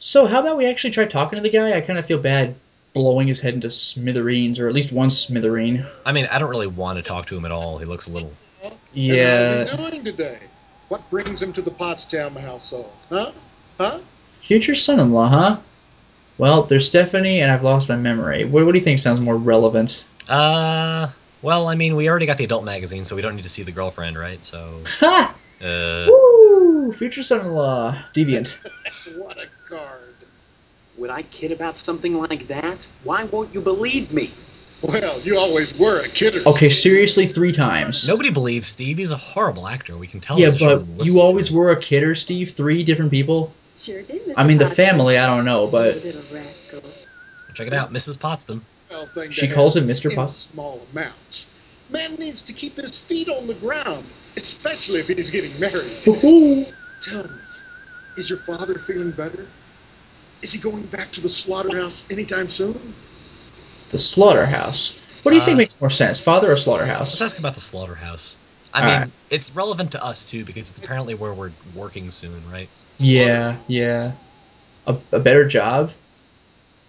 So how about we actually try talking to the guy? I kind of feel bad blowing his head into smithereens, or at least one smithereen. I mean, I don't really want to talk to him at all. He looks a little... And how's Yeah. he doing today? What brings him to the Pottsdam household? Huh? Huh? Future son-in-law, huh? Well, there's Stephanie, and I've lost my memory. What do you think sounds more relevant? Well, I mean, we already got the adult magazine, so we don't need to see the girlfriend, right? So, Ha! uh... Woo! Future son-in-law. Deviant. What a card. Would I kid about something like that? Why won't you believe me? Well, you always were a kidder. Okay, seriously, 3 times. Nobody believes Steve. He's a horrible actor. We can tell. Yeah, but you always were a kidder, Steve. 3 different people. Sure did, Mr. I mean, the Potsdam. family, I don't know, but Little rascal. Check it out, Mrs. Pottsdam. Well, thing to she have calls him Mr. in Potts. small amounts. Man needs to keep his feet on the ground, especially if he's getting married. Woohoo! Tell me, is your father feeling better? Is he going back to the slaughterhouse anytime soon? The Slaughterhouse. What do you think makes more sense, father or Let's slaughterhouse? ask about the Slaughterhouse. I All mean, right. it's relevant to us, too, because it's apparently where we're working soon, right? Yeah, yeah. A better job?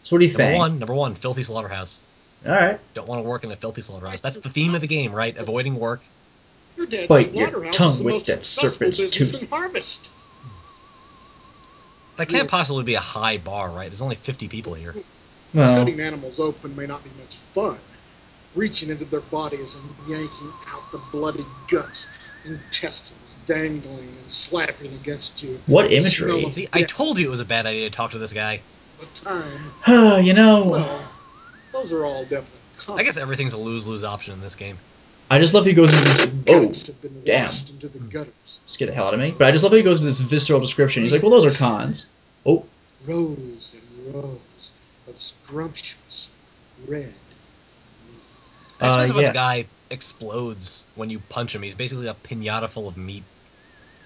So what do you think? Number one, filthy slaughterhouse. Alright. Don't want to work in a filthy slaughterhouse. That's the theme of the game, right? Avoiding work. Your dad's Bite your slaughterhouse tongue is the with most that successful serpent's business tooth. in Harvest. That can't possibly be a high bar, right? There's only 50 people here. Well, Cutting animals open may not be much fun. Reaching into their bodies and yanking out the bloody guts, intestines dangling and slapping against you. what imagery? Smell of See, I death told you it was a bad idea to talk to this guy. all the time. You know, Well, those are all definite I guess everything's a lose-lose option in this game. I just love he goes into this. Oh, guts have been damn. washed into the gutters. Scare the hell out of me. But I just love how he goes into this visceral description. He's like, well, those are cons. Oh, Rows and rows of scrumptious red. I just realized when yeah. the guy explodes when you punch him. He's basically a pinata full of meat.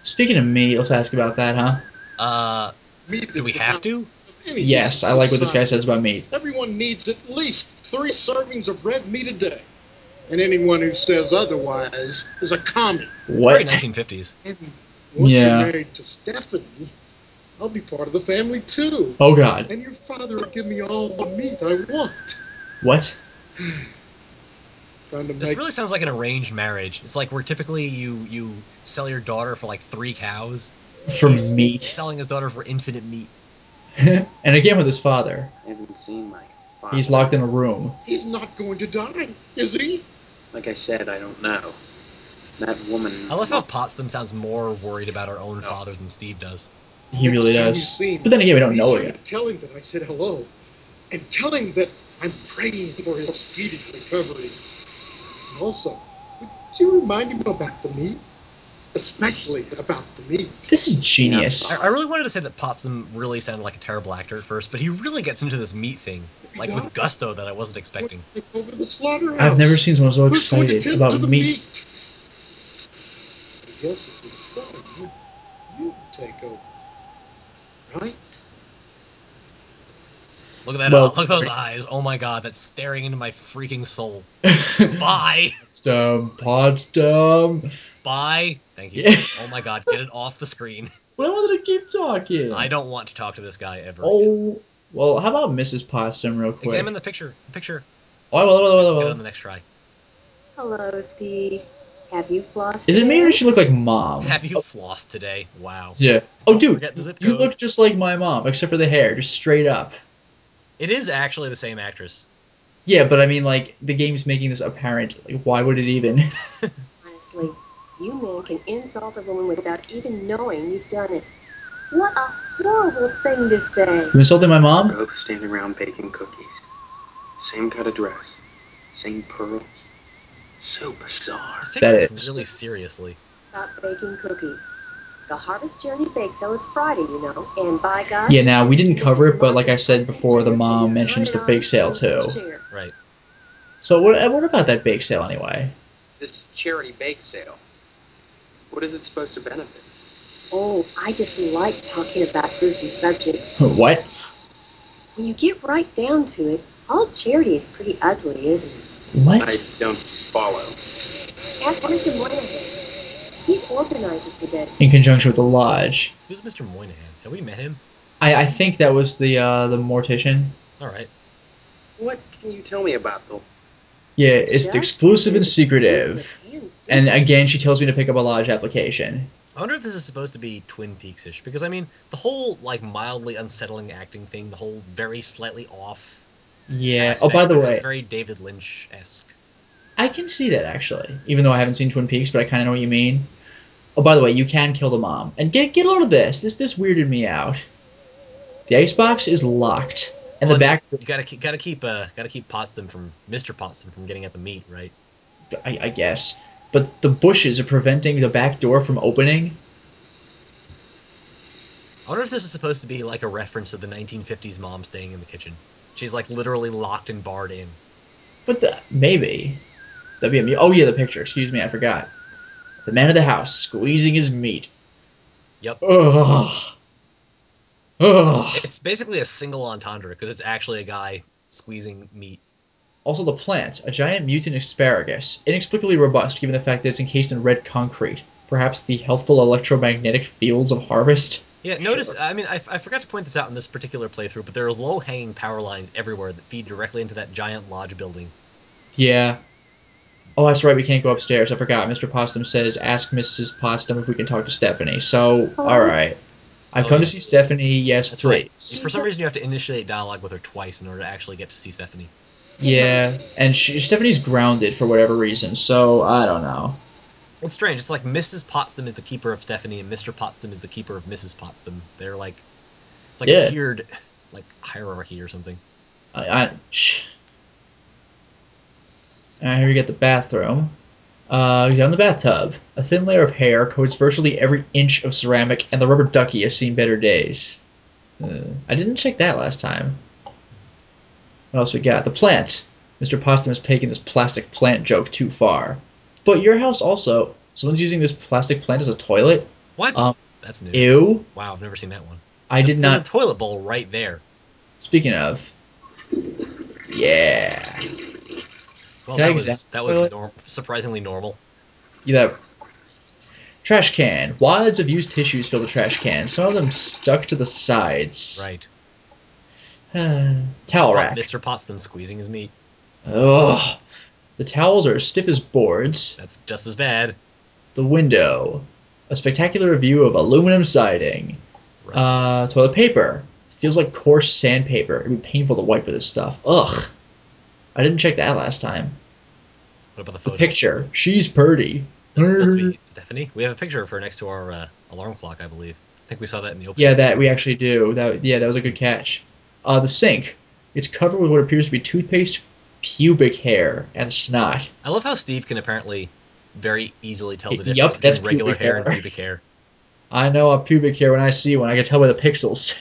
Speaking of meat, let's ask about that, huh? Meat Do we is have about to? any Yes, I like what this guy society. says about meat. Everyone needs at least 3 servings of red meat a day. And anyone who says otherwise is a commie. It's What? very 1950s. And once Yeah. you're married to Stephanie, I'll be part of the family too. Oh, God. And your father will give me all the meat I want. What? Trying to This make really sounds like an arranged marriage. It's like where typically you sell your daughter for like 3 cows. For He's meat. selling his daughter for infinite meat. And again with his father. I haven't seen my father. He's locked in a room. He's not going to die, is he? Like I said, I don't know. That woman... I love how Potsdam sounds more worried about our own father than Steve does. He really Next time does. you see him, But then again, we don't be know sure it to yet. Tell him that I said hello. And tell him that I'm praying for his speedy recovery. And also, would you remind him about the meat? Especially about the meat. This is genius. I really wanted to say that Potsdam really sounded like a terrible actor at first, but he really gets into this meat thing, like with gusto that I wasn't expecting. Take over the slaughterhouse. I've never seen someone so Who's going to excited tend to about the meat. I guess it's his son. You take over. Right? Look at that! Well- Look at those eyes! Oh my god, that's staring into my freaking soul. Bye, Potsdam. bye. Thank you. Yeah. Oh my god, get it off the screen. But I wanted to keep talking. I don't want to talk to this guy ever. Oh, well, how about Mrs. Potsdam real quick? Examine the picture. The picture. Oh, well. Get it on the next try. Hello, Steve. Have you flossed Is it me or today? does she look like mom? Have you flossed today? Wow. Yeah. Oh, Don't dude, forget the zip you code. look just like my mom, except for the hair, just straight up. It is actually the same actress. Yeah, but I mean, like, the game's making this apparent. Like, why would it even? Honestly, you men can insult a woman without even knowing you've done it. What a horrible thing to say. You insulting my mom? Both standing around baking cookies. Same kind of dress. Same pearls. So bizarre. Let's take That this is. really seriously. Stop baking cookies. The Harvest Charity Bake Sale is Friday, you know, and by God... Yeah, now, we didn't cover it, but like I said before, the mom mentions the bake sale, too. Right. So what about that bake sale, anyway? This charity bake sale. What is it supposed to benefit? Oh, I just like talking about gruesome subjects. What? When you get right down to it, all charity is pretty ugly, isn't it? What? I don't follow. Ask Mr. Moynihan. He organizes the day. In conjunction with the lodge. Who's Mr. Moynihan? Have we met him? I think that was the mortician. All right. What can you tell me about them? Yeah, it's Just exclusive and the secretive. hand And again, she tells me to pick up a lodge application. I wonder if this is supposed to be Twin Peaks-ish, because I mean, the whole like mildly unsettling acting thing, the whole very slightly off Yeah. Oh, by aspects the of it is way, very David Lynch-esque. I can see that actually, even though I haven't seen Twin Peaks, but I kind of know what you mean. Oh, by the way, you can kill the mom. And get a load of this. This weirded me out. The icebox is locked, and Well, the I mean, back. you gotta keep Potsdam from Mr. Potsdam from getting at the meat, right? I guess, but the bushes are preventing the back door from opening. I wonder if this is supposed to be like a reference to the 1950s mom staying in the kitchen. She's like literally locked and barred in. But maybe that'd be oh yeah, the picture. Excuse me, I forgot. The man of the house squeezing his meat. Yep. Ugh. Ugh. It's basically a single entendre because it's actually a guy squeezing meat. Also, the plant, a giant mutant asparagus, inexplicably robust given the fact that it's encased in red concrete. Perhaps the healthful electromagnetic fields of harvest? Yeah, notice, Sure. I mean, I forgot to point this out in this particular playthrough, but there are low-hanging power lines everywhere that feed directly into that giant lodge building. Yeah. Oh, that's right, we can't go upstairs. I forgot. Mr. Potsdam says, ask Mrs. Potsdam if we can talk to Stephanie. So, alright. I've Oh, come yeah. to see Stephanie, yes, That's right. please. For some reason, you have to initiate dialogue with her twice in order to actually get to see Stephanie. Yeah, and Stephanie's grounded for whatever reason, so I don't know. It's strange. It's like Mrs. Potsdam is the keeper of Stephanie, and Mr. Potsdam is the keeper of Mrs. Potsdam. They're like, it's like a Yeah. tiered, like, hierarchy or something. Here we get the bathroom. Down the bathtub. A thin layer of hair coats virtually every inch of ceramic, and the rubber ducky has seen better days. I didn't check that last time. What else we got? The plant. Mr. Potsdam has taken this plastic plant joke too far. But your house also. Someone's using this plastic plant as a toilet? What? Um, That's new. Ew. Wow, I've never seen that one. I did There's a not. toilet bowl right there. Speaking of. Yeah. Well, Can I that examine was the toilet? surprisingly normal. Yeah, that trash can. Wads of used tissues fill the trash can. Some of them stuck to the sides. Right. Towel rack. Mr. Potsdam squeezing his meat. Ugh. The towels are as stiff as boards. That's just as bad. The window. A spectacular view of aluminum siding. Right. Toilet paper. Feels like coarse sandpaper. It'd be painful to wipe with this stuff. Ugh. I didn't check that last time. What about the The photo? picture. She's pretty. That's supposed to be Stephanie. We have a picture of her next to our alarm clock, I believe. I think we saw that in the opening. Yeah, that we sequence. actually do. That was a good catch. The sink. It's covered with what appears to be toothpaste, pubic hair, and snot. I love how Steve can apparently very easily tell the Yup, difference that's between regular pubic hair and hair. pubic hair. I know a pubic hair when I see one. I can tell by the pixels.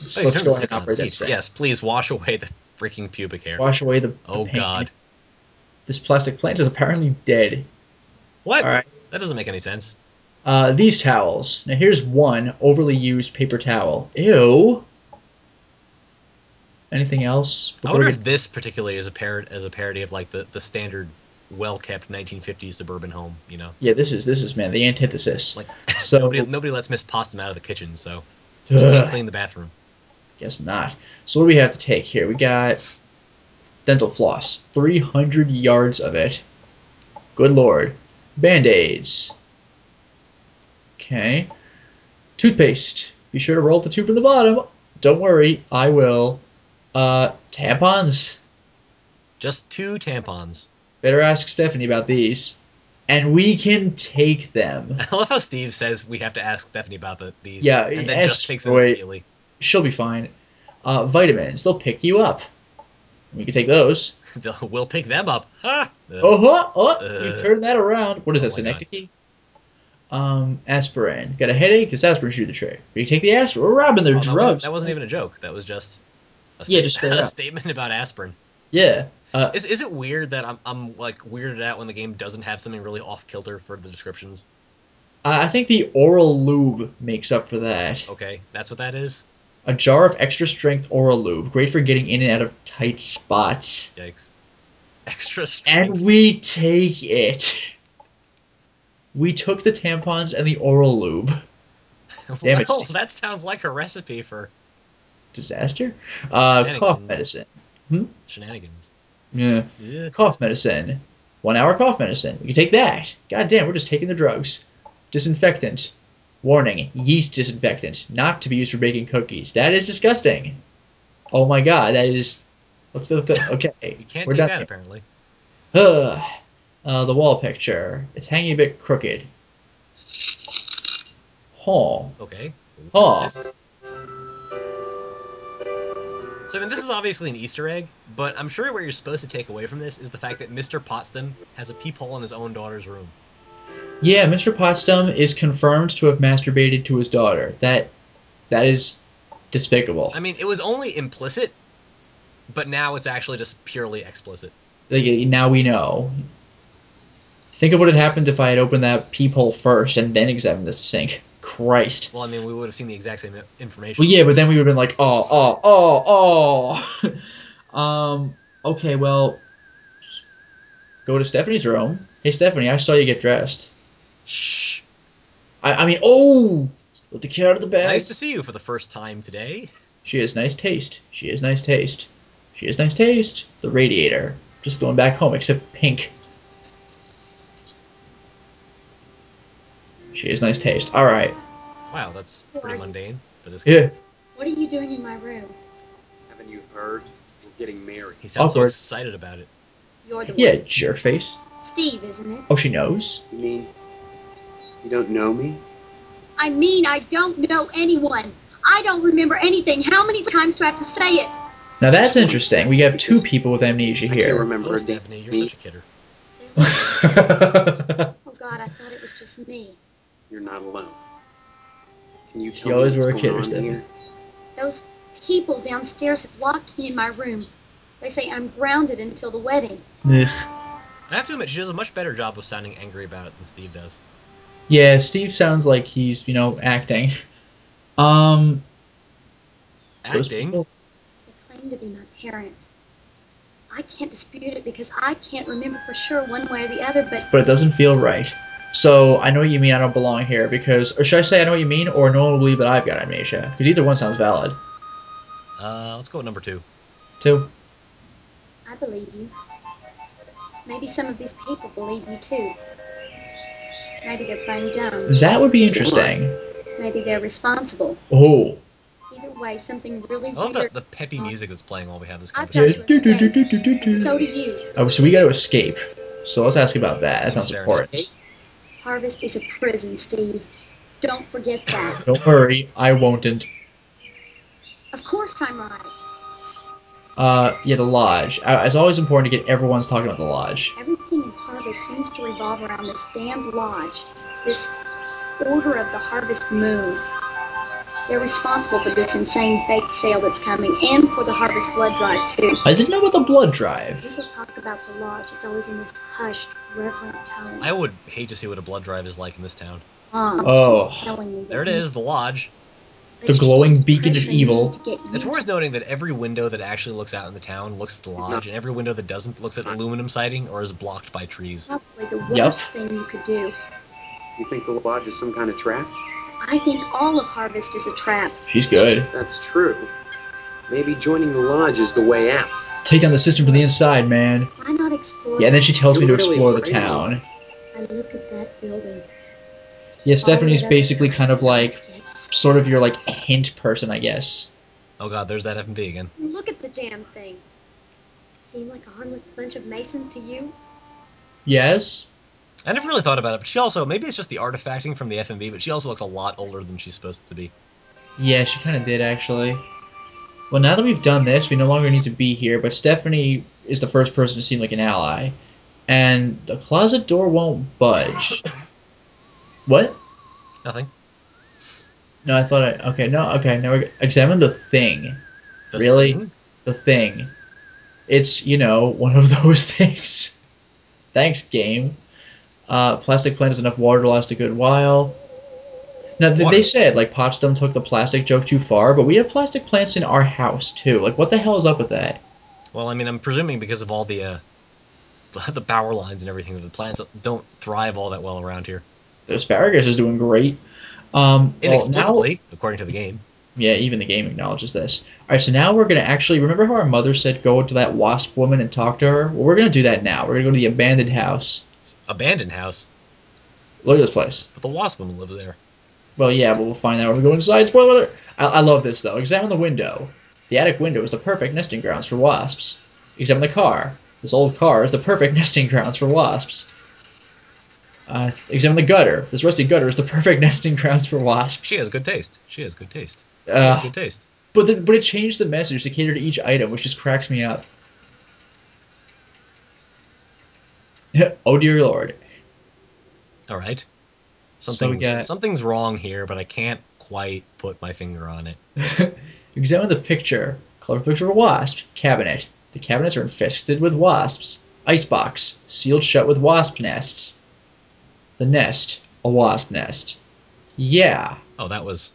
So Oh, let's turn go the ahead and sink on. operate that sink. Yes, please wash away the freaking pubic hair. Wash away the Oh pain. God. This plastic plant is apparently dead. What? All right. That doesn't make any sense. These towels. Now here's one overly used paper towel. Ew. Anything else? I wonder if this particularly is a parody of like the standard well-kept 1950s suburban home, you know? Yeah, this is man the antithesis. Like So nobody lets Miss Potsdam out of the kitchen, so she can't clean the bathroom. guess not. So what do we have to take here? We got dental floss, 300 yards of it. Good lord. Band-aids. Okay. Toothpaste. Be sure to roll the tube from the bottom. Don't worry, I will. Tampons. Just 2 tampons. Better ask Stephanie about these. And we can take them. I love how Steve says we have to ask Stephanie about these. Yeah, and then yes, just takes them wait. immediately. She'll be fine. Vitamins. They'll pick you up. We can take those. We'll pick them up. Ha! You turn that around. What is that, Oh my God. synecdoche? Aspirin. Got a headache? This aspirin should do the trick. We take the aspirin. We're robbing their Oh, drugs. that wasn't even a joke. That was just a, Yeah, just straight a up. statement about aspirin. Yeah. Is it weird that I'm like weirded out when the game doesn't have something really off kilter for the descriptions? I think the oral lube makes up for that. Okay, that's what that is. A jar of extra strength oral lube, great for getting in and out of tight spots. Yikes. Extra strength. And we take it. We took the tampons and the oral lube. Damn it, Well, Steve. that sounds like a recipe for Disaster? Cough Shenanigans. medicine. Hmm? shenanigans. Yeah. Yeah. Cough medicine. 1 hour cough medicine. We can take that. God damn, we're just taking the drugs. Disinfectant. Warning, yeast disinfectant. Not to be used for baking cookies. That is disgusting. Oh my god, that is... Let's do it. Okay, You can't we're take done that, here. apparently. The wall picture. It's hanging a bit crooked. Huh. Okay. Huh. This. So, I mean, this is obviously an Easter egg, but I'm sure what you're supposed to take away from this is the fact that Mr. Pottsdam has a peephole in his own daughter's room. Yeah, Mr. Pottsdam is confirmed to have masturbated to his daughter. That is despicable. I mean, it was only implicit, but now it's actually just purely explicit. Like, now we know. Think of what had happened if I had opened that peephole first and then examined the sink. Christ. Well, I mean, we would have seen the exact same information. Well, yeah, but then we would have been like, oh. Okay, well, go to Stephanie's room. Hey, Stephanie, I saw you get dressed. Shh. I mean, oh! Let the kid out of the bag. Nice to see you for the first time today. She has nice taste. She has nice taste. She has nice taste. The radiator. Just going back home, except pink. She has nice taste. Alright. Wow, that's pretty mundane for this guy. Yeah. What are you doing in my room? Haven't you heard? We're getting married. He sounds so Awkward. excited about it. You're the Yeah, one. jerk face. Steve, isn't it? Oh, she knows? You mean you don't know me? I mean, I don't know anyone. I don't remember anything. How many times do I have to say it? Now that's interesting. We have two people with amnesia I can't here. remember Oh, a Stephanie, you're me. such a kidder. Oh, God, I thought it was just me. You're not alone. Can you You tell me always what's were a going kidder, on Stephanie. here? Those people downstairs have locked me in my room. They say I'm grounded until the wedding. Ugh. I have to admit, she does a much better job of sounding angry about it than Steve does. Yeah, Steve sounds like he's, acting. Those Acting? people- They claim to be my parents. I can't dispute it because I can't remember for sure one way or the other, but it doesn't feel right. So I know what you mean. I don't belong here because, or should I say, I know what you mean, or no one will believe that I've got amnesia? Because either one sounds valid. Let's go with number 2. Two. I believe you. Maybe some of these people believe you too. Maybe they're playing dumb. That would be interesting. Maybe they're responsible. Oh. Either way, something really I love weird. the peppy music that's playing while we have this I've conversation. got to escape. And so do you. Oh, so we got to escape. So let's ask about that. That Seems sounds very important. Harvest is a prison, Steve. Don't forget that. Don't worry, I won't. Of course I'm right. Yeah, the lodge. It's always important to get everyone's talking about the lodge. Everything in Harvest seems to revolve around this damned lodge. This Order of the Harvest Moon. They're responsible for this insane bake sale that's coming, and for the Harvest Blood Drive, too. I didn't know about the blood drive. People talk about the lodge. It's always in this hushed, reverent tone. I would hate to see what a blood drive is like in this town. Mom Oh. keeps telling me that There it is, the lodge. but The she glowing keeps beacon of pressuring evil. me to get It's you. worth noting that every window that actually looks out in the town looks at the lodge, and every window that doesn't looks at aluminum siding or is blocked by trees. Probably the worst Yup. thing you could do. You think the lodge is some kind of trap? I think all of Harvest is a trap. She's good. That's true. Maybe joining the lodge is the way out. Take down the system from the inside, man. Why not explore? Yeah, and then she tells me to You're really explore the afraid of me. town. I look at that building. Yeah, Stephanie's All that basically kind of like, gets- sort of your, hint person, I guess. Oh god, there's that F&B again. Look at the damn thing. Seem like a harmless bunch of masons to you? Yes? I never really thought about it, but she also, maybe it's just the artifacting from the F&B, but she also looks a lot older than she's supposed to be. Yeah, she kind of did, actually. Well, now that we've done this, we no longer need to be here, but Stephanie is the first person to seem like an ally. And the closet door won't budge. What? Nothing. No, I thought I... Okay, no, okay, now we examine the thing. The Really? thing? The thing. It's, one of those things. Thanks, game. Plastic plant has enough water to last a good while. Now, Water. they said, Potsdam took the plastic joke too far, but we have plastic plants in our house, too. What the hell is up with that? Well, I mean, I'm presuming because of all the power lines and everything that the plants don't thrive all that well around here. The asparagus is doing great. Well, now, Inexplicably, according to the game. yeah, even the game acknowledges this. All right, so now we're gonna actually remember how our mother said go to that wasp woman and talk to her. Well, we're gonna do that now. We're gonna go to the abandoned house. Abandoned house. Look at this place. But the wasp woman lives there. Well, yeah, but we'll find out when we go inside. Spoiler alert! I love this though. Examine the window. The attic window is the perfect nesting grounds for wasps. Examine the car. This old car is the perfect nesting grounds for wasps. Examine the gutter. This rusty gutter is the perfect nesting grounds for wasps. She has good taste. She has good taste. She has good taste. But it changed the message to cater to each item, which just cracks me up. Oh dear lord. All right. So we got- Something's wrong here, but I can't quite put my finger on it. Examine the picture. Colorful picture of a wasp. Cabinet. The cabinets are infested with wasps. Icebox. Sealed shut with wasp nests. The nest. A wasp nest. Yeah. Oh, that was...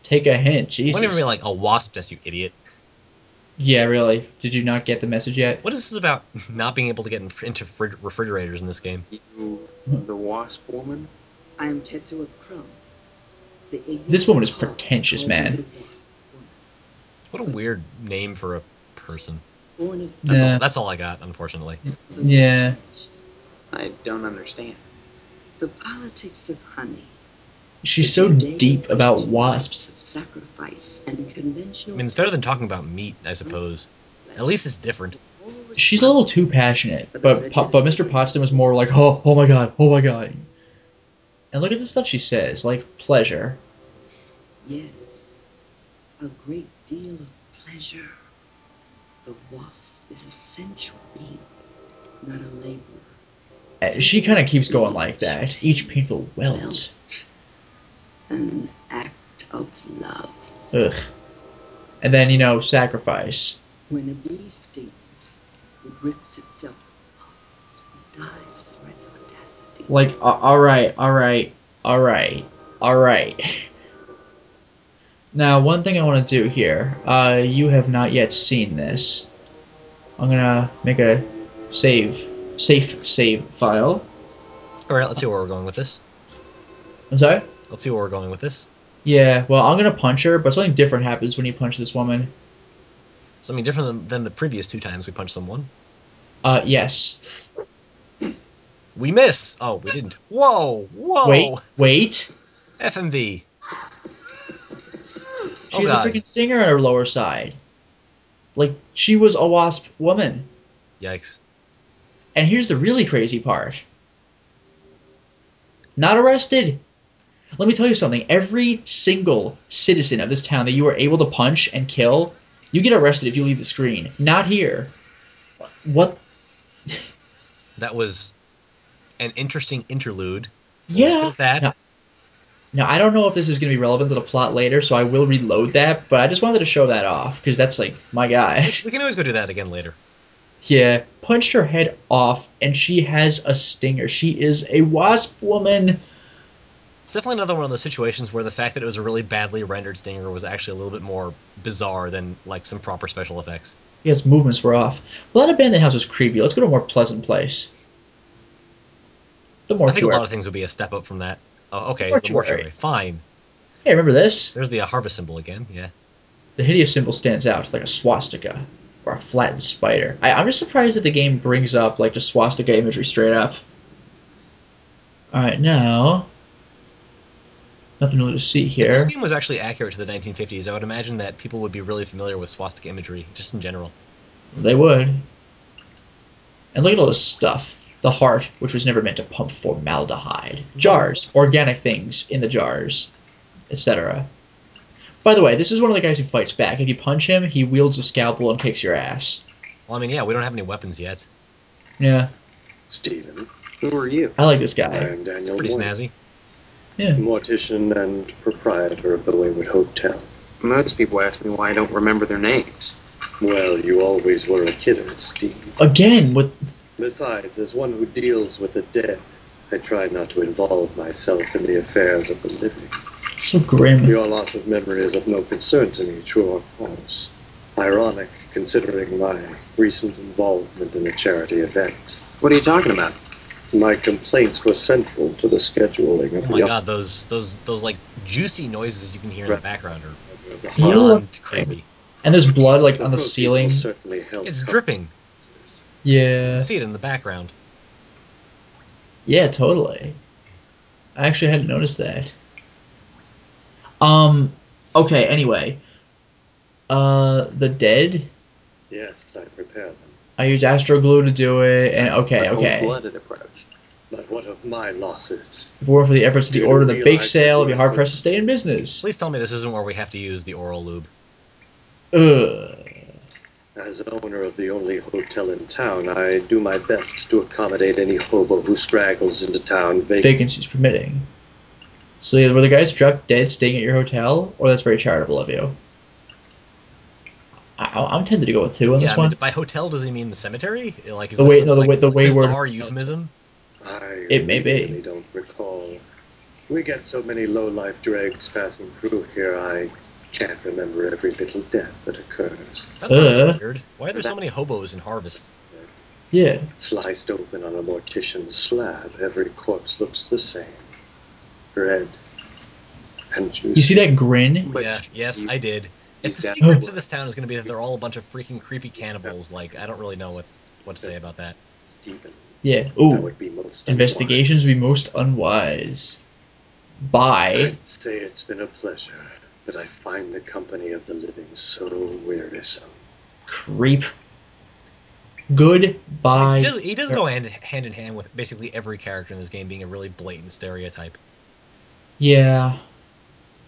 Take a hint. It Jesus. wasn't even like a wasp nest, you idiot. Yeah, really. Did you not get the message yet? What is this about not being able to get into refrigerators in this game? You, the wasp woman? I am Tetsuo Crow. This woman is pretentious, man. What a weird name for a person. Yeah. That's all I got, unfortunately. Yeah. I don't understand. The politics of honey. She's so deep about wasps. Of sacrifice and conventional. I mean, it's better than talking about meat, I suppose. At least it's different. She's a little too passionate, but Mr. Pottsdam was more like, oh my god, oh my god. And look at the stuff she says, like pleasure. Yes, a great deal of pleasure. The wasp is a sensual being, not a laborer. She kind of keeps going like that. Each painful welt. An act of love. Ugh. And then, sacrifice. When a bee stings, it rips itself apart and dies for its audacity. Like, alright. Now, one thing I want to do here. You have not yet seen this. I'm gonna make a safe save file. Alright, let's see where we're going with this. I'm sorry? Let's see where we're going with this. Yeah, well, I'm gonna punch her, but something different happens when you punch this woman. Something different than the previous 2 times we punched someone. Yes. We miss! Oh, we didn't. Whoa! Wait. FMV. She has a freaking stinger on her lower side. Like, she was a wasp woman. Yikes. And here's the really crazy part. Not arrested. Let me tell you something. Every single citizen of this town that you are able to punch and kill, you get arrested if you leave the screen. Not here. What? That was an interesting interlude. Yeah. With that. Now, I don't know if this is going to be relevant to the plot later, so I will reload that, but I just wanted to show that off, because that's, like, my guy. We can always go do that again later. Yeah, punched her head off, and she has a stinger. She is a wasp woman. It's definitely another one of those situations where the fact that it was a really badly rendered stinger was actually a little bit more bizarre than, like, some proper special effects. Yeah, its movements were off. Well, that abandoned house was creepy. Let's go to a more pleasant place. The mortuary. I think a lot of things would be a step up from that. Oh, okay, the mortuary. Fine. Hey, remember this? There's the harvest symbol again, yeah. The hideous symbol stands out, like a swastika, or a flattened spider. I'm just surprised that the game brings up, like, just swastika imagery straight up. Alright, now... Nothing really to see here. If this game was actually accurate to the 1950s, I would imagine that people would be really familiar with swastika imagery, just in general. They would. And look at all this stuff. The heart, which was never meant to pump formaldehyde. Jars, organic things in the jars, etc. By the way, this is one of the guys who fights back. If you punch him, he wields a scalpel and kicks your ass. Well, I mean, yeah, we don't have any weapons yet. Yeah. Stephen, who are you? I like this guy. I'm Daniel. It's pretty snazzy. Yeah. Mortician and proprietor of the Wayward Hotel. Most people ask me why I don't remember their names. Well, you always were a kidder, Steve. Again, with... Besides, as one who deals with the dead, I try not to involve myself in the affairs of the living. So grim. Your loss of memory is of no concern to me, true or false. Ironic, considering my recent involvement in a charity event. What are you talking about? My complaints were central to the scheduling of Oh my god, those like juicy noises you can hear in the background are beyond creepy. And there's blood like The on the proceeds ceiling. will certainly help It's cover- dripping. You Yeah. can see it in the background. Yeah, totally. I actually hadn't noticed that. Okay, anyway. The dead. Yes, I prepare them. I use astro glue to do it, and okay. A cold-blooded approach. But what of my losses? If it weren't for the efforts of the You order and the bake realize sale, that I'd be you hard have- pressed to stay in business. Please tell me this isn't where we have to use the oral lube. Ugh. As owner of the only hotel in town, I do my best to accommodate any hobo who straggles into town Vacancies permitting. So yeah, were the guys struck dead staying at your hotel, or that's very charitable of you? I'm tempted to go with 2 on this I mean, one. by hotel does he mean the cemetery? Like, is The this way, no, the like way, the wayward. bizarre euphemism? I It may be. really don't recall. We get so many low-life dregs passing through here, I can't remember every little death that occurs. That's not weird. Why are there so many hobos in Harvest? Yeah. Sliced open on a mortician's slab, every corpse looks the same. Red and juicy. You see that grin? Yeah, yes, I did. If the Yeah. secret to this town is going to be that they're all a bunch of freaking creepy cannibals, like, I don't really know what to say about that. Stephen, Yeah. that Ooh. would be most Investigations would be most unwise. By. I'd say it's been a pleasure, but I find the company of the living so wearisome. Creep. Goodbye. He does go hand in hand with basically every character in this game being a really blatant stereotype. Yeah.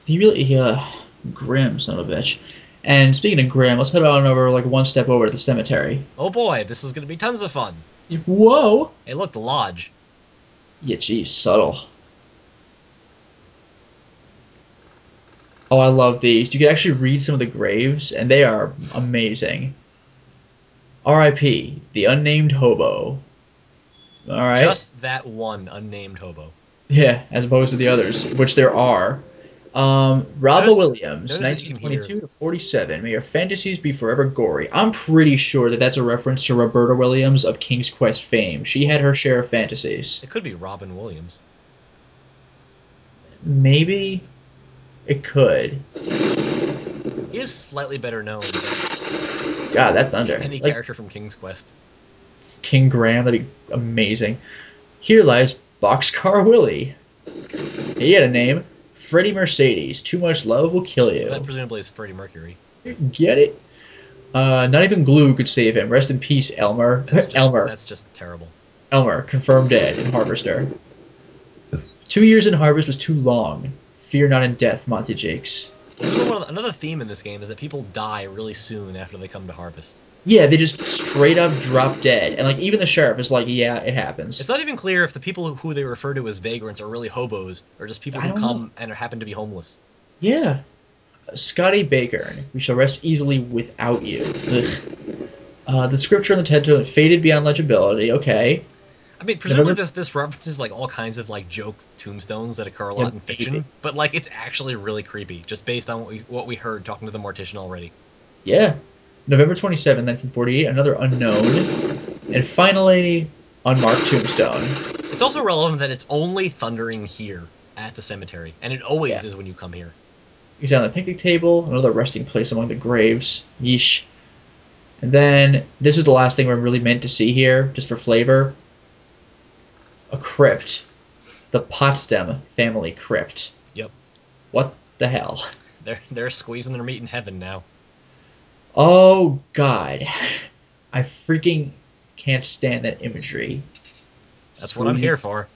He really, grim son of a bitch. And speaking of grim, let's head on over like one step over to the cemetery. Oh boy, this is going to be tons of fun. Whoa. Hey, look, the lodge. Yeah, geez, subtle. Oh, I love these. You can actually read some of the graves, and they are amazing. R.I.P. The unnamed hobo. All right. Just that one unnamed hobo. Yeah, as opposed to the others, which there are. Robert Williams, notice that you can 1922 to 47. May your fantasies be forever gory. I'm pretty sure that that's a reference to Roberta Williams of King's Quest fame. She had her share of fantasies. It could be Robin Williams. Maybe it could. He is slightly better known than God, that thunder. any Like character from King's Quest. King Graham, that'd be amazing. Here lies Boxcar Willie. He had a name. Freddie Mercedes. Too much love will kill you. So that presumably is Freddie Mercury. Get it? Not even glue could save him. Rest in peace, Elmer. Elmer. That's just terrible. Elmer, confirmed dead in Harvester. 2 years in Harvest was too long. Fear not in death, Monty Jakes. So another theme in this game is that people die really soon after they come to Harvest. Yeah, they just straight up drop dead. And like even the sheriff is like, yeah, it happens. It's not even clear if the people who they refer to as vagrants are really hobos or just people who come and happen to be homeless. Yeah. Scotty Baker, we shall rest easily without you. The scripture on the tentacles faded beyond legibility. Okay. I mean, presumably this references like all kinds of like joke tombstones that occur a lot in fiction, but like it's actually really creepy just based on what we heard talking to the mortician already. Yeah. November 27, 1948, another unknown. And finally, unmarked tombstone. It's also relevant that it's only thundering here at the cemetery, and it always is when you come here. You down the picnic table, another resting place among the graves. Yeesh. And then, this is the last thing we're really meant to see here, just for flavor. A crypt. The Pottsdam family crypt. Yep. What the hell? They're squeezing their meat in heaven now. Oh, God. I freaking can't stand that imagery. That's what I'm here for.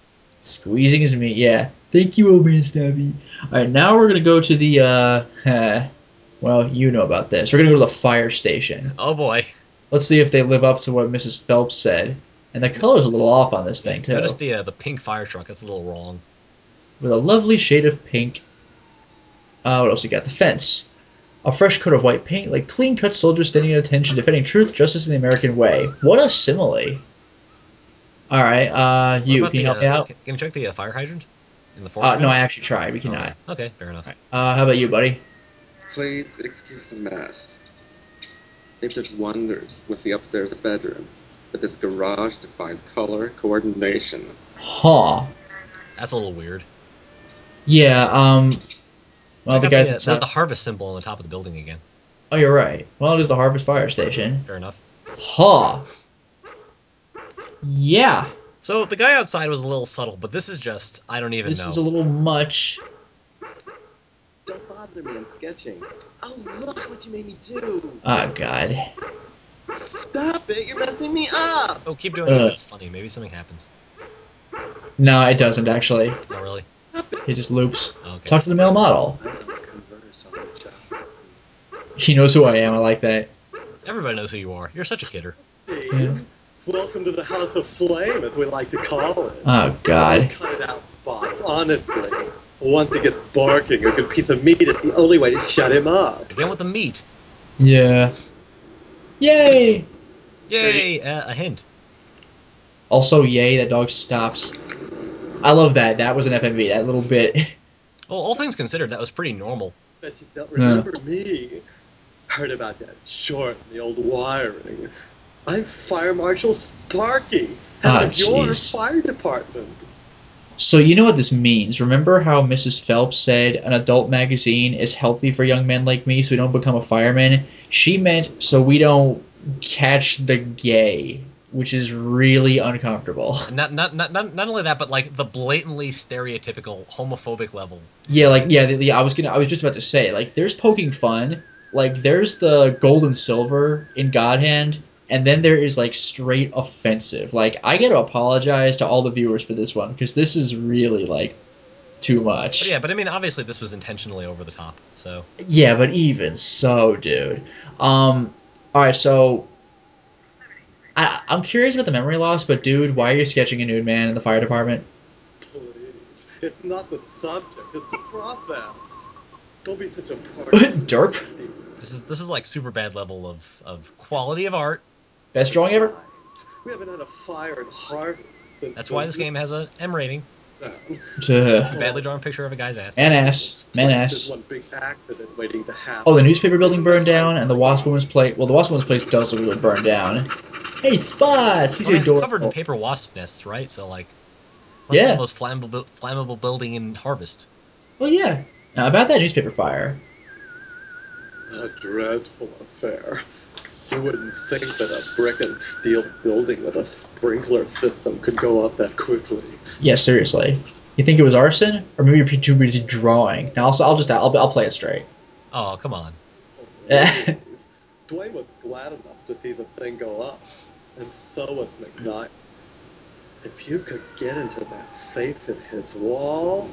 Squeezing his meat, yeah. Thank you, old man Stabby. Alright, now we're going to go to the, well, you know about this. We're going to go to the fire station. Oh, boy. Let's see if they live up to what Mrs. Phelps said. And the color's a little off on this thing, too. Notice the pink fire truck. That's a little wrong. With a lovely shade of pink. What else you got? The fence. A fresh coat of white paint, like clean-cut soldiers standing at attention, defending truth, justice, and the American way. What a simile. Alright, can you help me out? Can you check the fire hydrant? In the foreground? No, I actually tried. We cannot. Okay, fair enough. Right. How about you, buddy? Please excuse the mess. They've done wonders with the upstairs bedroom. but this garage defies color coordination. Huh. That's a little weird. Yeah, well, Check the out guys there's inside. the harvest symbol on the top of the building again. Oh, you're right. Well, it is the Harvest Fire Station. Fair enough. Huh. Yeah. So the guy outside was a little subtle, but this is just, I don't even This know. is a little much. Don't bother me, I'm sketching. Oh, look what you made me do. Oh, God. Stop it, you're messing me up. Oh, keep doing it. It's funny. Maybe something happens. No, it doesn't, actually. Not really. It just loops. Okay. Talk to the male model. I don't converse on the job. He knows who I am. I like that. Everybody knows who you are. You're such a kidder. Yeah. Welcome to the House of Flame, as we like to call it. Oh, God. Cut it out, boss, honestly. Once he gets barking, a good piece of meat is the only way to shut him up. Again with the meat. Yeah. Yay! Yay! A hint. Also, yay, that dog stops. I love that. That was an FMV, that little bit. Well, all things considered, that was pretty normal. Bet you don't remember me. Heard about that short in the old wiring. I'm Fire Marshal Sparky, head of your jeez. fire department. So you know what this means. Remember how Mrs. Phelps said an adult magazine is healthy for young men like me so we don't become a fireman? She meant so we don't catch the gay, which is really uncomfortable. Not only that, but like the blatantly stereotypical homophobic level. Yeah, like I was just about to say, like, there's poking fun, like there's the gold and silver in God Hand, and then there is like straight offensive. Like, I got to apologize to all the viewers for this one because this is really like too much. But yeah, but I mean, obviously this was intentionally over the top. So Yeah, but even so, dude. All right, so I'm curious about the memory loss, but dude, why are you sketching a nude man in the fire department? Please. It's not the subject, it's the process. Don't be such a part. Derp. this is like super bad level of quality of art. Best drawing ever. We haven't had a fire in Harvard since. That's why this game has a M rating. Ugh. A badly drawn picture of a guy's ass. Man ass. Man There's ass. one big accident waiting to happen. Oh, the newspaper building burned down, and the Wasp Woman's place. Well, the Wasp Woman's place does look like it burned down. Hey, Spots! He's I mean, it's adorable. covered in paper wasp nests, right? So like, must be Yeah. the most flammable building in Harvest. Well, yeah. Now, about that newspaper fire. A dreadful affair. You wouldn't think that a brick and steel building with a sprinkler system could go up that quickly. Yeah, seriously. You think it was arson, or maybe you're too busy drawing? Now, I'll play it straight. Oh, come on. Dwayne was glad enough to see the thing go up, and so was McKnight. If you could get into that safe in his wall,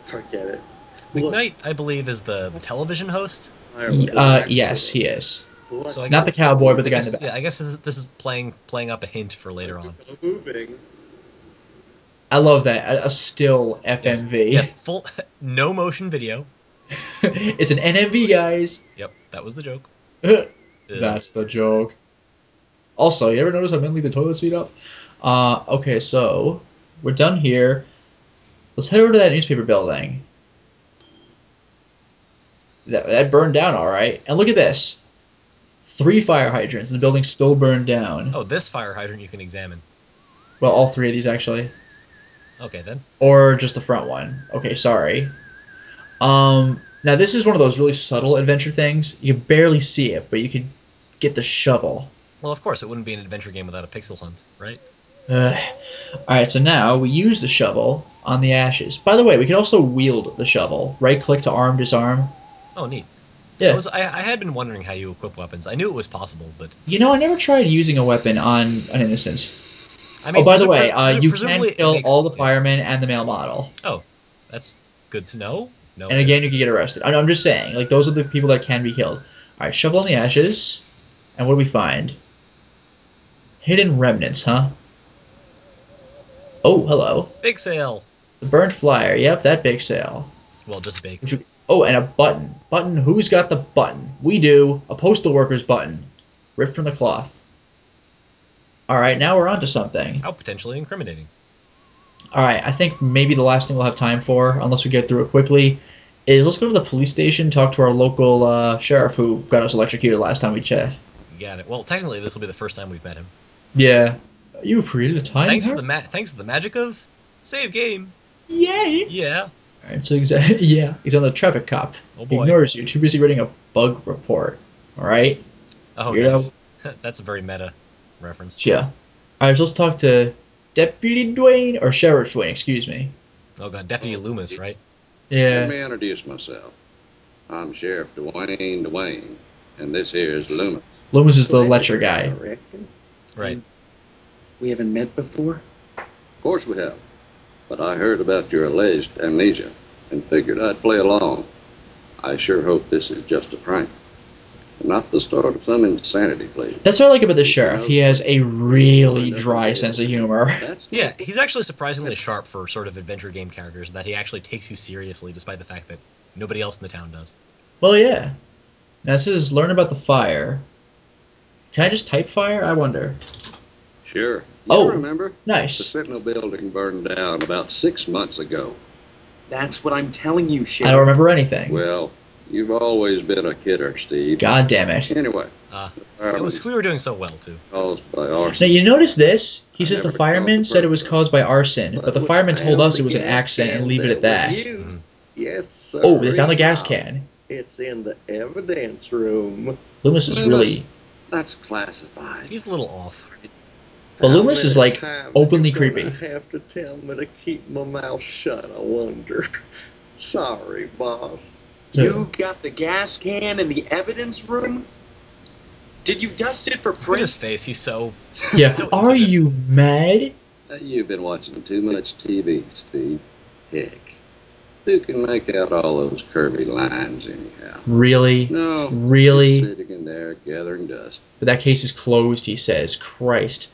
forget it. Look, McKnight, I believe, is the television host. Yes, he is. So I Not guess, the cowboy, but the I guy in guess, the back. yeah, I guess this is playing up a hint for later on. Moving. I love that. A still FMV. Yes, full no motion video. It's an NMV, guys. Yep, that was the joke. That's the joke. Also, you ever notice I didn't leave the toilet seat up? Okay, so we're done here. Let's head over to that newspaper building. That burned down, all right. And look at this. 3 fire hydrants, and the building still burned down. Oh, this fire hydrant you can examine. Well, all 3 of these, actually. Okay, then. Or just the front one. Okay, sorry. Now, this is one of those really subtle adventure things. You can barely see it, but you can get the shovel. Well, of course, it wouldn't be an adventure game without a pixel hunt, right? Alright, so now we use the shovel on the ashes. By the way, we can also wield the shovel. Right-click to arm, disarm. Oh, neat. Yeah. I had been wondering how you equip weapons. I knew it was possible, but... You know, I never tried using a weapon on an innocent. I mean, Oh, by the way, you can presumably it kill makes- all the firemen and the male model. Oh, that's good to know. No, And again, you can get arrested. I'm just saying, like, those are the people that can be killed. Alright, shovel on the ashes. And what do we find? Hidden remnants, huh? Oh, hello. big sale. The burnt flyer. Yep, that big sale. Well, just bake. Oh, and a button. Button. Who's got the button? We do. A postal worker's button. Ripped from the cloth. Alright, now we're on to something. How potentially incriminating. Alright, I think maybe the last thing we'll have time for, unless we get through it quickly, is let's go to the police station, talk to our local sheriff who got us electrocuted last time we checked. got it. Well, technically, this will be the first time we've met him. Yeah. You've created a tiny Thanks heart? to the magic of save game. Yay! Yeah. Alright, so yeah, he's on the traffic cop. Oh He boy. ignores you, too busy writing a bug report. Alright? Oh, Weirdo. nice. That's a very meta reference. Yeah. Alright, so let's talk to Deputy Dwayne, or Sheriff Dwayne, excuse me. Oh god, Deputy Loomis, right? Let Yeah. me introduce myself. I'm Sheriff Dwayne, and this here is Loomis. Loomis is the lecture I guy. reckon. Right. We haven't met before? Of course we have, but I heard about your alleged amnesia and figured I'd play along. I sure hope this is just a prank, not the start of some insanity, please. That's what I like about the sheriff. He has a really dry sense of humor. That's Yeah, he's actually surprisingly sharp for sort of adventure game characters, that he actually takes you seriously despite the fact that nobody else in the town does. Well, yeah. Now this is learn about the fire. Can I just type fire? I wonder. Sure. You Oh, remember? The nice. Sentinel building burned down about 6 months ago. That's what I'm telling you, Sheriff. I don't remember anything. Well, you've always been a kidder, Steve. God damn it. Anyway, We were doing so well, too. caused by arson. Now, you notice this? He I says the never firemen called the said it was burglar. caused by arson, but the firemen told us it was an accident and leave it at that. Mhm. Yes, sir. Oh, they found the gas can. It's in the evidence room. Loomis is really... That's classified. He's a little off. But Loomis is, like, How many openly times creepy. you gonna have to tell me to keep my mouth shut, I wonder. Sorry, boss. You got the gas can in the evidence room? Did you dust it for Look at print? his face, he's so... Yeah, So into are this. you mad? You've been watching too much TV, Steve. Heck, who can make out all those curvy lines anyhow? Really? No. Really? Just sitting in there gathering dust. But that case is closed, he says. Christ.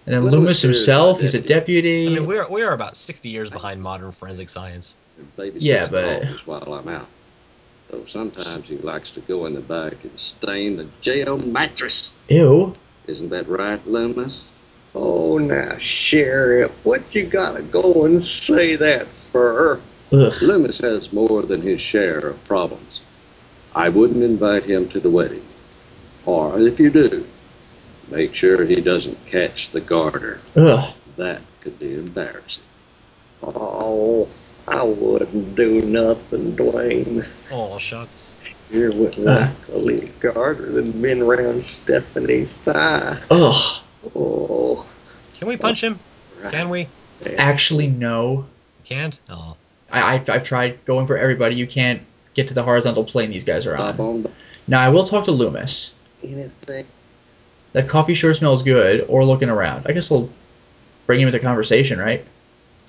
And then Loomis Loomis is himself, my he's a deputy. deputy. I mean, we are about 60 years behind modern forensic science. Babysits Yeah, the but- office while I'm out. Though sometimes he likes to go in the back and stain the jail mattress. Ew. Isn't that right, Loomis? Oh, now, Sheriff, what you gotta go and say that for? Ugh. Loomis has more than his share of problems. I wouldn't invite him to the wedding. Or if you do, make sure he doesn't catch the garter. Ugh. That could be embarrassing. Oh, I wouldn't do nothing, Dwayne. Oh, shucks. You would like a little garter that's been around Stephanie's thigh. Ugh. Oh, Can we punch him? Can we? Actually, no. Can't? Oh. I've tried going for everybody. You can't get to the horizontal plane these guys are Stop on. on. Now, I will talk to Loomis. anything. That coffee sure smells good, or looking around. I guess I'll bring him into conversation, right?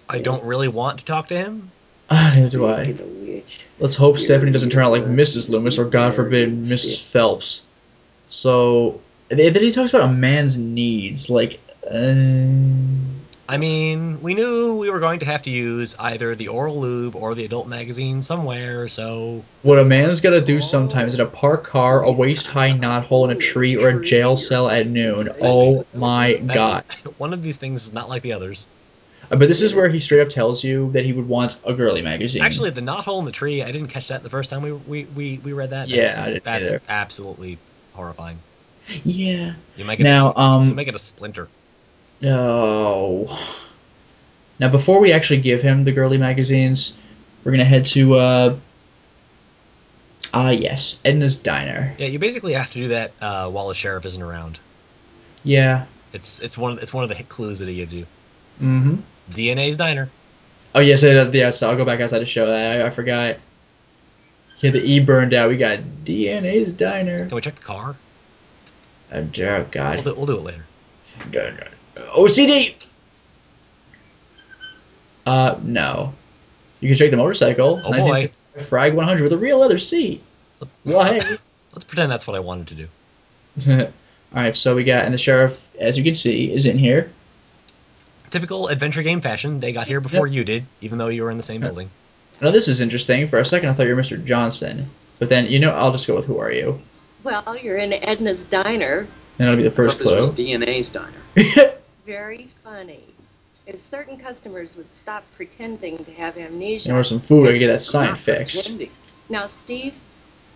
I don't really want to talk to him. Neither do I. Speaking of which, Let's hope Stephanie doesn't turn out like Mrs. Loomis, or God forbid, Mrs. Phelps. So, then he talks about a man's needs, like, I mean, we knew we were going to have to use either the oral lube or the adult magazine somewhere, so... what a man's gotta do sometimes in a parked car, a waist-high knothole in a tree, or a jail cell at noon. Oh my god. That's, one of these things is not like the others. But this is where he straight up tells you that he would want a girly magazine. Actually, the knothole in the tree, I didn't catch that the first time we read that. Yeah, That's, I didn't that's either. absolutely horrifying. Yeah. You make it you make it a splinter. No. Now, before we actually give him the girly magazines, we're gonna head to yes, Edna's diner. Yeah, you basically have to do that while the sheriff isn't around. Yeah. It's one of the clues that he gives you. Mm-hmm. DNA's diner. Oh yes, so I'll go back outside to show that. I forgot. Yeah, the E burned out. We got DNA's diner. Can we check the car? Oh God. We'll do it later. OCD. No. You can check the motorcycle. Oh boy. Frag 100 with a real leather seat. Why? Let's pretend that's what I wanted to do. Alright, so we got, and the sheriff, as you can see, is in here. Typical adventure game fashion. They got here before you did, even though you were in the same building. Now this is interesting. For a second I thought you were Mr. Johnson. But then, I'll just go with who are you? Well, you're in Edna's diner. And that'll be the first This was clue. DNA's diner. Very funny. If certain customers would stop pretending to have amnesia. And or some food, I can get that sign Not fixed. pretending. Now, Steve,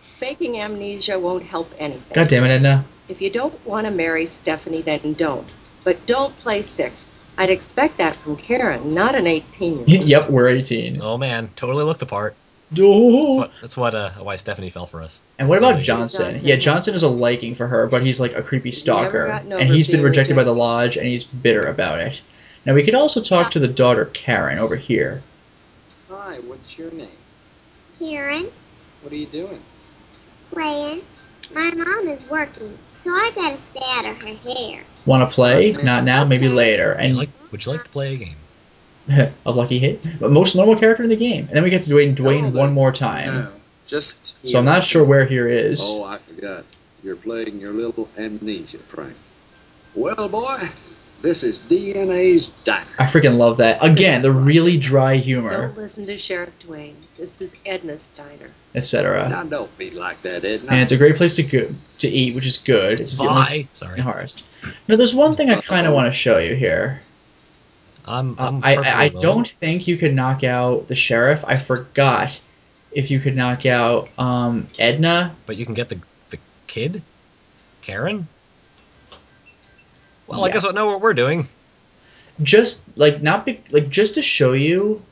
Faking amnesia won't help anything. God damn it, Edna. If you don't want to marry Stephanie, then don't. But don't play sick. I'd expect that from Karen, not an 18-year-old. Yep, we're 18. Oh man, totally looked the part. Oh. That's why Stephanie fell for us. And what about Silly. Johnson? Yeah, Johnson has a liking for her, but he's like a creepy stalker. And he's been rejected by the lodge, and he's bitter about it. Now, we could also talk to the daughter, Karen, over here. Hi, what's your name? Karen, What are you doing? playing. My mom is working, so I gotta stay out of her hair. Want to play? Not now, maybe later. And Would you like to play a game? a lucky hit. But most normal character in the game. And then we get to Dwayne one more time. No, just So I'm not sure where here is. Oh, I forgot. You're playing your little amnesia prank. Well, boy, this is DNA's diner. I freaking love that. Again, the really dry humor, Don't listen to Sheriff Dwayne. This is Edna's diner. etc. Now, don't be like that, Edna. And it's a great place to eat, which is good. It's the only Sorry. hardest. Now, there's one thing I kind of want to show you here. I don't think you could knock out the sheriff. I forgot if you could knock out Edna. But you can get the kid, Karen. Well, Yeah. I guess I know what we're doing. Just just to show you,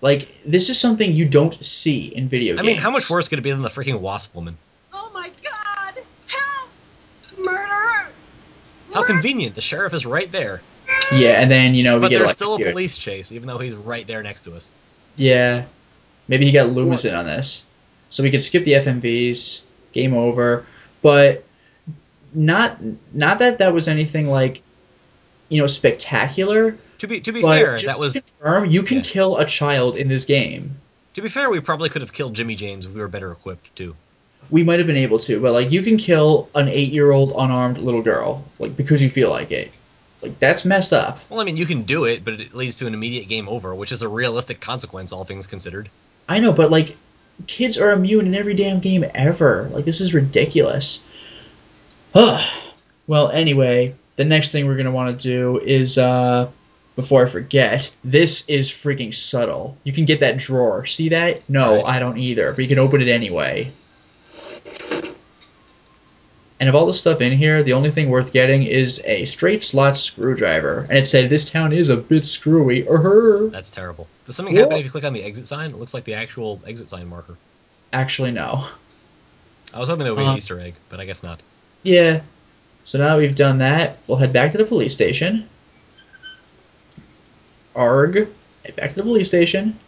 like, this is something you don't see in video games. I mean, how much worse could it be than the freaking wasp woman? Oh my God! Help! Murderer! How convenient. The sheriff is right there. Yeah, and then we But get there's still a electrocuted. police chase, even though he's right there next to us. Yeah, maybe he got Loomis in on this, so we could skip the FMVs. Game over. But not that was anything like, spectacular. To be But fair, just that was. to confirm, you can kill a child in this game. To be fair, we probably could have killed Jimmy James if we were better equipped too. We might have been able to, but you can kill an 8-year-old unarmed little girl, because you feel like it. That's messed up. Well, I mean, you can do it, but it leads to an immediate game over, which is a realistic consequence, all things considered. I know, but kids are immune in every damn game ever. This is ridiculous. Well, anyway, the next thing we're gonna want to do is, before I forget, this is freaking subtle. You can get that drawer. See that? No, Right. I don't either, but you can open it anyway. And of all the stuff in here, the only thing worth getting is a straight slot screwdriver. And it said, this town is a bit screwy. That's terrible. Does something happen if you click on the exit sign? It looks like the actual exit sign marker. Actually, no. I was hoping there would be an Easter egg, but I guess not. Yeah. So now that we've done that, we'll head back to the police station. Arg. Head back to the police station.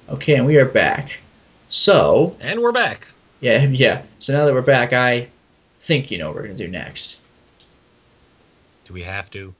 Okay, and we are back. So... And we're back. Yeah. So now that we're back, I think you know what we're going to do next. Do we have to?